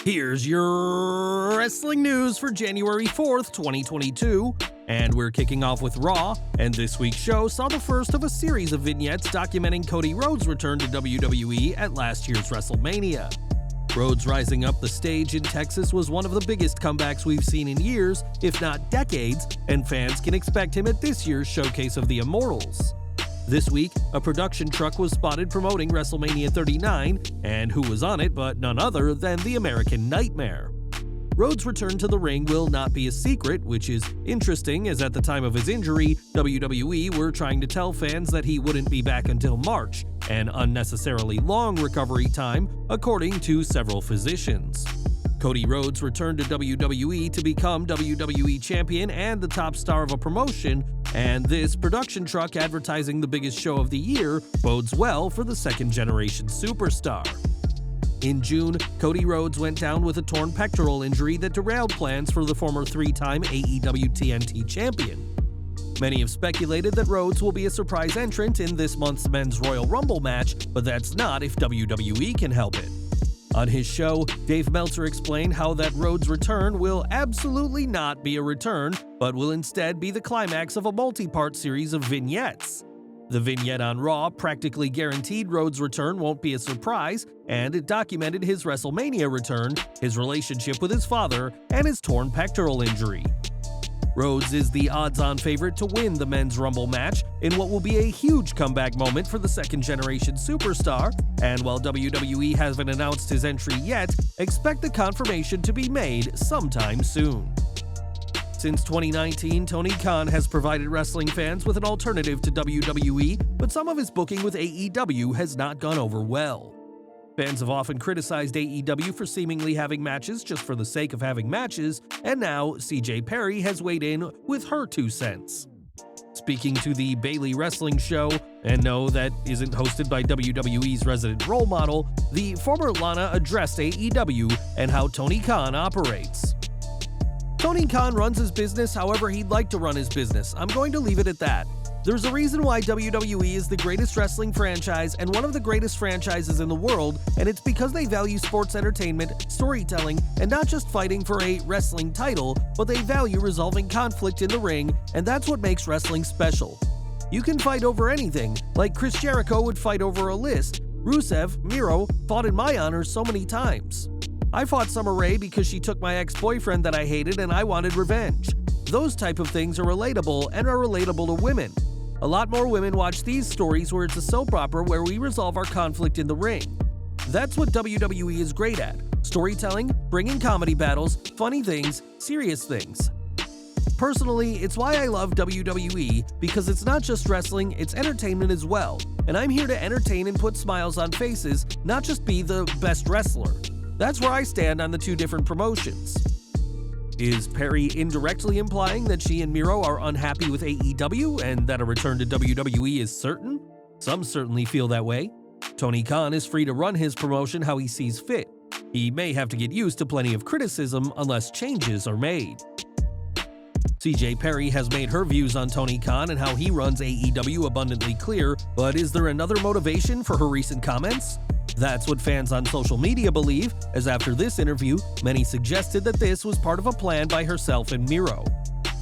Here's your wrestling news for January 4th, 2022. And we're kicking off with Raw, and this week's show saw the first of a series of vignettes documenting Cody Rhodes' return to WWE at last year's WrestleMania. Rhodes rising up the stage in Texas was one of the biggest comebacks we've seen in years, if not decades, and fans can expect him at this year's Showcase of the Immortals. This week, a production truck was spotted promoting WrestleMania 39, and who was on it but none other than the American Nightmare. Rhodes' return to the ring will not be a secret, which is interesting as at the time of his injury, WWE were trying to tell fans that he wouldn't be back until March, an unnecessarily long recovery time, according to several physicians. Cody Rhodes returned to WWE to become WWE Champion and the top star of a promotion, and this production truck advertising the biggest show of the year bodes well for the second-generation superstar. In June, Cody Rhodes went down with a torn pectoral injury that derailed plans for the former three-time AEW TNT champion. Many have speculated that Rhodes will be a surprise entrant in this month's Men's Royal Rumble match, but that's not if WWE can help it. On his show, Dave Meltzer explained how that Rhodes' return will absolutely not be a return, but will instead be the climax of a multi-part series of vignettes. The vignette on Raw practically guaranteed Rhodes' return won't be a surprise, and it documented his WrestleMania return, his relationship with his father, and his torn pectoral injury. Rhodes is the odds-on favorite to win the Men's Rumble match in what will be a huge comeback moment for the second-generation superstar, and while WWE hasn't announced his entry yet, expect the confirmation to be made sometime soon. Since 2019, Tony Khan has provided wrestling fans with an alternative to WWE, but some of his booking with AEW has not gone over well. Fans have often criticized AEW for seemingly having matches just for the sake of having matches, and now CJ Perry has weighed in with her 2 cents. Speaking to the Bayley Wrestling Show, and no, that isn't hosted by WWE's resident role model, the former Lana addressed AEW and how Tony Khan operates. Tony Khan runs his business however he'd like to run his business. I'm going to leave it at that. There's a reason why WWE is the greatest wrestling franchise and one of the greatest franchises in the world, and it's because they value sports entertainment, storytelling, and not just fighting for a wrestling title, but they value resolving conflict in the ring, and that's what makes wrestling special. You can fight over anything, like Chris Jericho would fight over a list. Rusev, Miro, fought in my honor so many times. I fought Summer Rae because she took my ex-boyfriend that I hated and I wanted revenge. Those type of things are relatable and are relatable to women. A lot more women watch these stories where it's a soap opera where we resolve our conflict in the ring. That's what WWE is great at: storytelling, bringing comedy battles, funny things, serious things. Personally, it's why I love WWE, because it's not just wrestling, it's entertainment as well. And I'm here to entertain and put smiles on faces, not just be the best wrestler. That's where I stand on the two different promotions. Is Perry indirectly implying that she and Miro are unhappy with AEW and that a return to WWE is certain? Some certainly feel that way. Tony Khan is free to run his promotion how he sees fit. He may have to get used to plenty of criticism unless changes are made. CJ Perry has made her views on Tony Khan and how he runs AEW abundantly clear, but is there another motivation for her recent comments? That's what fans on social media believe, as after this interview, many suggested that this was part of a plan by herself and Miro.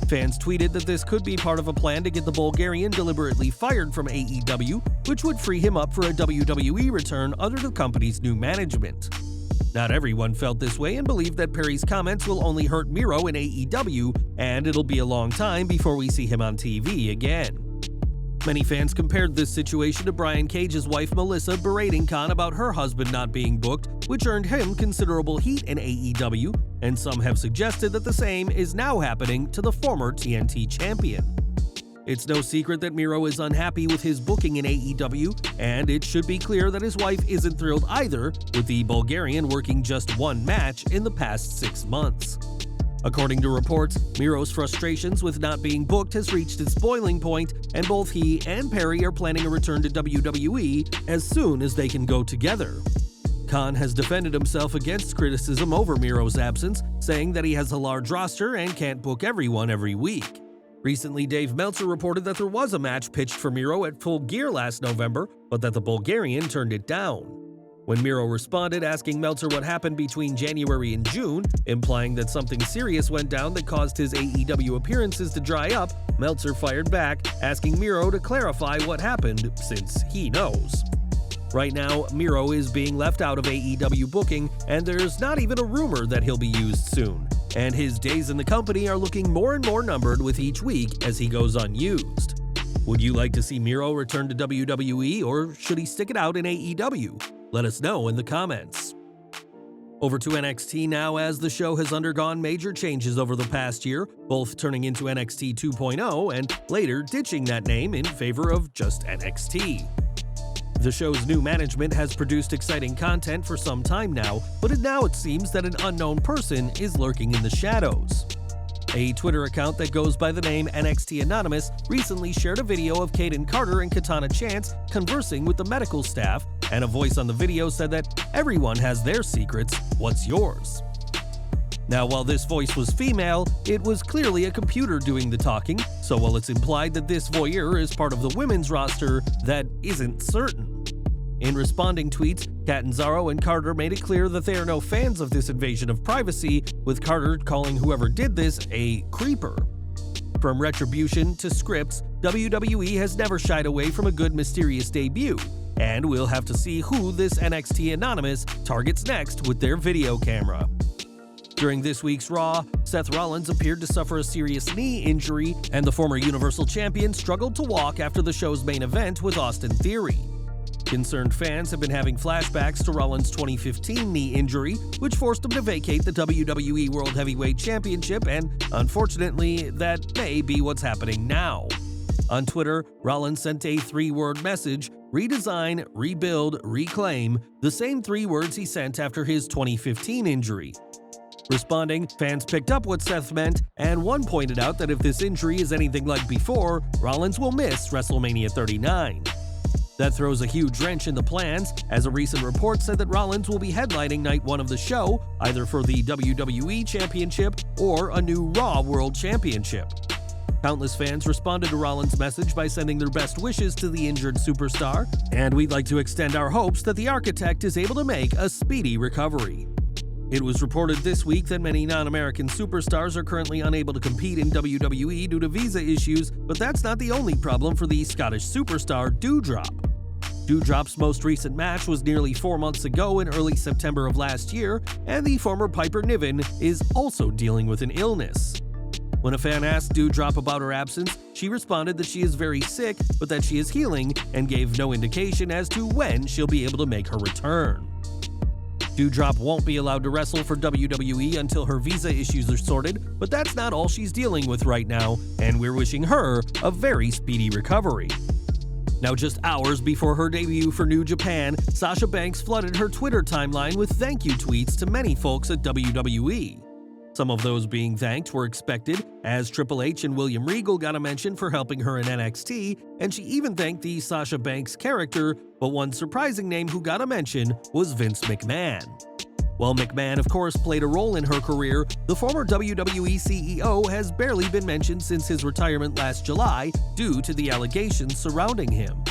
Fans tweeted that this could be part of a plan to get the Bulgarian deliberately fired from AEW, which would free him up for a WWE return under the company's new management. Not everyone felt this way and believed that Perry's comments will only hurt Miro in AEW, and it'll be a long time before we see him on TV again. Many fans compared this situation to Brian Cage's wife Melissa berating Khan about her husband not being booked, which earned him considerable heat in AEW, and some have suggested that the same is now happening to the former TNT champion. It's no secret that Miro is unhappy with his booking in AEW, and it should be clear that his wife isn't thrilled either, with the Bulgarian working just one match in the past 6 months. According to reports, Miro's frustrations with not being booked has reached its boiling point, and both he and Perry are planning a return to WWE as soon as they can go together. Khan has defended himself against criticism over Miro's absence, saying that he has a large roster and can't book everyone every week. Recently, Dave Meltzer reported that there was a match pitched for Miro at Full Gear last November, but that the Bulgarian turned it down. When Miro responded asking Meltzer what happened between January and June, implying that something serious went down that caused his AEW appearances to dry up, Meltzer fired back, asking Miro to clarify what happened, since he knows. Right now, Miro is being left out of AEW booking, and there's not even a rumor that he'll be used soon. And his days in the company are looking more and more numbered with each week as he goes unused. Would you like to see Miro return to WWE, or should he stick it out in AEW? Let us know in the comments. Over to NXT now, as the show has undergone major changes over the past year, both turning into NXT 2.0 and later ditching that name in favor of just NXT. The show's new management has produced exciting content for some time now, but now it seems that an unknown person is lurking in the shadows. A Twitter account that goes by the name NXT Anonymous recently shared a video of Kayden and Katana conversing with the medical staff, and a voice on the video said that everyone has their secrets, what's yours? Now, while this voice was female, it was clearly a computer doing the talking, so while it's implied that this voyeur is part of the women's roster, that isn't certain. In responding tweets, Catanzaro and Carter made it clear that they are no fans of this invasion of privacy, with Carter calling whoever did this a creeper. From retribution to scripts, WWE has never shied away from a good mysterious debut, and we'll have to see who this NXT Anonymous targets next with their video camera. During this week's Raw, Seth Rollins appeared to suffer a serious knee injury, and the former Universal Champion struggled to walk after the show's main event with Austin Theory. Concerned fans have been having flashbacks to Rollins' 2015 knee injury, which forced him to vacate the WWE World Heavyweight Championship, and unfortunately, that may be what's happening now. On Twitter, Rollins sent a 3-word message: redesign, rebuild, reclaim, the same 3 words he sent after his 2015 injury. Responding, fans picked up what Seth meant, and one pointed out that if this injury is anything like before, Rollins will miss WrestleMania 39. That throws a huge wrench in the plans, as a recent report said that Rollins will be headlining night 1 of the show, either for the WWE Championship or a new Raw World Championship. Countless fans responded to Rollins' message by sending their best wishes to the injured superstar, and we'd like to extend our hopes that the Architect is able to make a speedy recovery. It was reported this week that many non-American superstars are currently unable to compete in WWE due to visa issues, but that's not the only problem for the Scottish superstar Doudrop. Doudrop's most recent match was nearly 4 months ago in early September of last year, and the former Piper Niven is also dealing with an illness. When a fan asked Doudrop about her absence, she responded that she is very sick, but that she is healing, and gave no indication as to when she'll be able to make her return. Doudrop won't be allowed to wrestle for WWE until her visa issues are sorted, but that's not all she's dealing with right now, and we're wishing her a very speedy recovery. Now, just hours before her debut for New Japan, Sasha Banks flooded her Twitter timeline with thank you tweets to many folks at WWE. Some of those being thanked were expected, as Triple H and William Regal got a mention for helping her in NXT, and she even thanked the Sasha Banks character, but one surprising name who got a mention was Vince McMahon. While McMahon of course played a role in her career, the former WWE CEO has barely been mentioned since his retirement last July due to the allegations surrounding him.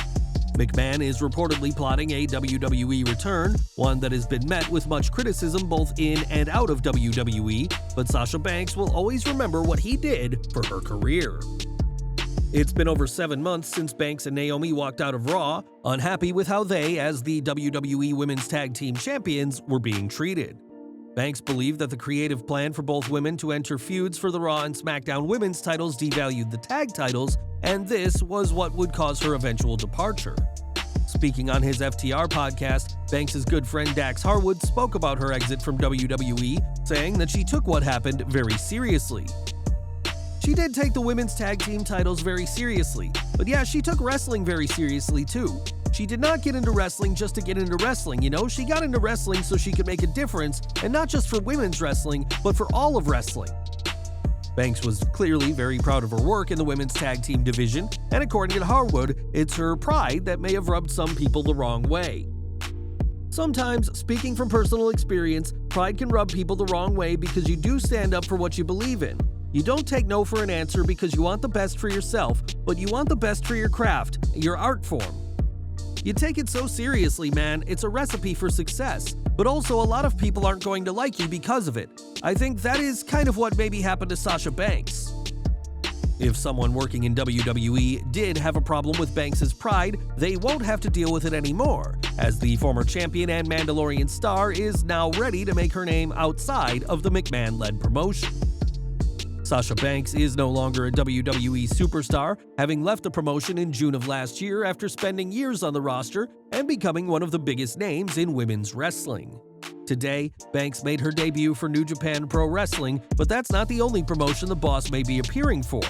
McMahon is reportedly plotting a WWE return, one that has been met with much criticism both in and out of WWE, but Sasha Banks will always remember what he did for her career. It's been over 7 months since Banks and Naomi walked out of Raw, unhappy with how they, as the WWE Women's Tag Team Champions, were being treated. Banks believed that the creative plan for both women to enter feuds for the Raw and SmackDown women's titles devalued the tag titles, and this was what would cause her eventual departure. Speaking on his FTR podcast, Banks' good friend Dax Harwood spoke about her exit from WWE, saying that she took what happened very seriously. She did take the women's tag team titles very seriously, but yeah, she took wrestling very seriously too. She did not get into wrestling just to get into wrestling, she got into wrestling so she could make a difference, and not just for women's wrestling, but for all of wrestling. Banks was clearly very proud of her work in the women's tag team division, and according to Harwood, it's her pride that may have rubbed some people the wrong way. Sometimes, speaking from personal experience, pride can rub people the wrong way because you do stand up for what you believe in. You don't take no for an answer because you want the best for yourself, but you want the best for your craft, your art form. You take it so seriously, man. It's a recipe for success. But also, a lot of people aren't going to like you because of it. I think that is kind of what maybe happened to Sasha Banks. If someone working in WWE did have a problem with Banks' pride, they won't have to deal with it anymore, as the former champion and Mandalorian star is now ready to make her name outside of the McMahon-led promotion. Sasha Banks is no longer a WWE superstar, having left the promotion in June of last year after spending years on the roster and becoming one of the biggest names in women's wrestling. Today, Banks made her debut for New Japan Pro Wrestling, but that's not the only promotion the boss may be appearing for.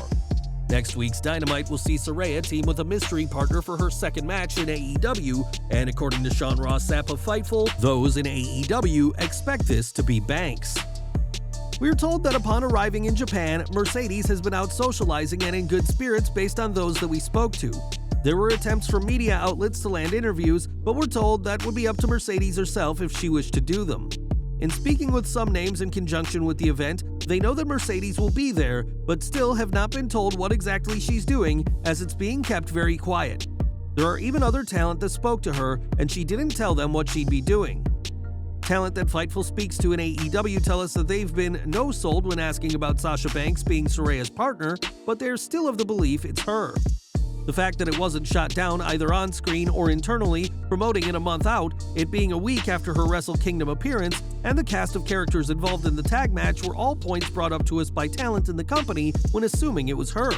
Next week's Dynamite will see Saraya team with a mystery partner for her second match in AEW, and according to Sean Ross Sapp of Fightful, those in AEW expect this to be Banks. We're told that upon arriving in Japan, Mercedes has been out socializing and in good spirits based on those that we spoke to. There were attempts from media outlets to land interviews, but we're told that would be up to Mercedes herself if she wished to do them. In speaking with some names in conjunction with the event, they know that Mercedes will be there, but still have not been told what exactly she's doing, as it's being kept very quiet. There are even other talent that spoke to her, and she didn't tell them what she'd be doing. Talent that Fightful speaks to in AEW tell us that they've been no-sold when asking about Sasha Banks being Saraya's partner, but they're still of the belief it's her. The fact that it wasn't shot down either on screen or internally, promoting it a month out, it being a week after her Wrestle Kingdom appearance, and the cast of characters involved in the tag match were all points brought up to us by talent in the company when assuming it was her.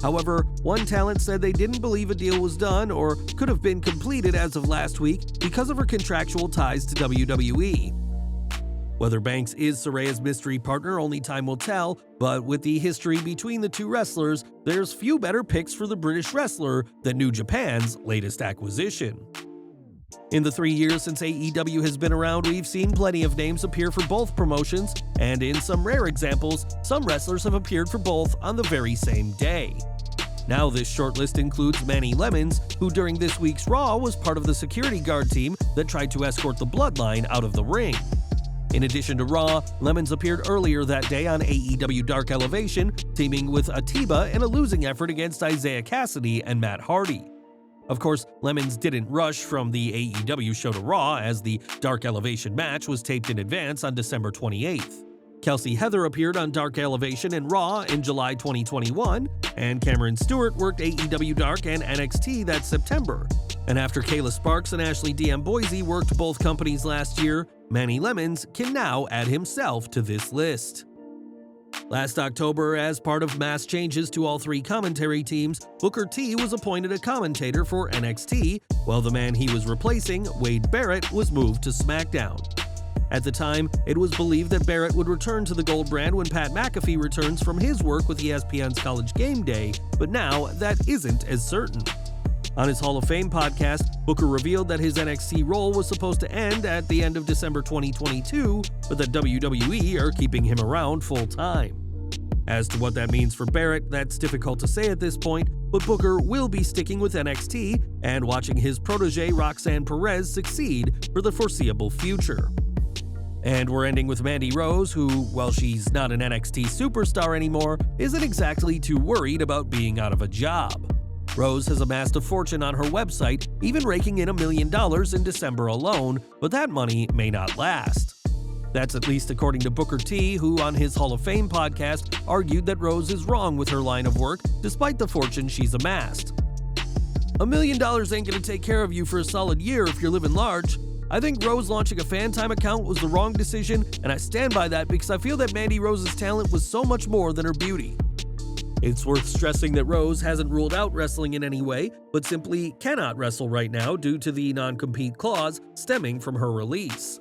However, one talent said they didn't believe a deal was done or could have been completed as of last week because of her contractual ties to WWE. Whether Banks is Saraya's mystery partner, only time will tell, but with the history between the two wrestlers, there's few better picks for the British wrestler than New Japan's latest acquisition. In the 3 years since AEW has been around, we've seen plenty of names appear for both promotions, and in some rare examples, some wrestlers have appeared for both on the very same day. Now this shortlist includes Manny Lemons, who during this week's Raw was part of the security guard team that tried to escort the Bloodline out of the ring. In addition to Raw, Lemons appeared earlier that day on AEW Dark Elevation, teaming with Atiba in a losing effort against Isaiah Cassidy and Matt Hardy. Of course, Lemons didn't rush from the AEW show to Raw, as the Dark Elevation match was taped in advance on December 28th. Kelsey Heather appeared on Dark Elevation and Raw in July 2021, and Cameron Stewart worked AEW Dark and NXT that September. And after Kayla Sparks and Ashley DM Boise worked both companies last year, Manny Lemons can now add himself to this list. Last October, as part of mass changes to all three commentary teams, Booker T was appointed a commentator for NXT, while the man he was replacing, Wade Barrett, was moved to SmackDown. At the time, it was believed that Barrett would return to the Gold brand when Pat McAfee returns from his work with ESPN's College Game Day, but now that isn't as certain. On his Hall of Fame podcast, Booker revealed that his NXT role was supposed to end at the end of December 2022, but that WWE are keeping him around full-time. As to what that means for Barrett, that's difficult to say at this point, but Booker will be sticking with NXT and watching his protege Roxanne Perez succeed for the foreseeable future. And we're ending with Mandy Rose, who, while she's not an NXT superstar anymore, isn't exactly too worried about being out of a job. Rose has amassed a fortune on her website, even raking in $1 million in December alone, but that money may not last. That's at least according to Booker T, who on his Hall of Fame podcast argued that Rose is wrong with her line of work despite the fortune she's amassed. $1 million ain't gonna take care of you for a solid year if you're living large. I think Rose launching a fan time account was the wrong decision, and I stand by that because I feel that Mandy Rose's talent was so much more than her beauty. It's worth stressing that Rose hasn't ruled out wrestling in any way, but simply cannot wrestle right now due to the non-compete clause stemming from her release.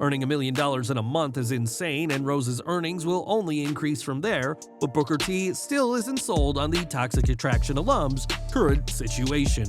Earning $1 million in a month is insane, and Rose's earnings will only increase from there, but Booker T still isn't sold on the Toxic Attraction alum's current situation.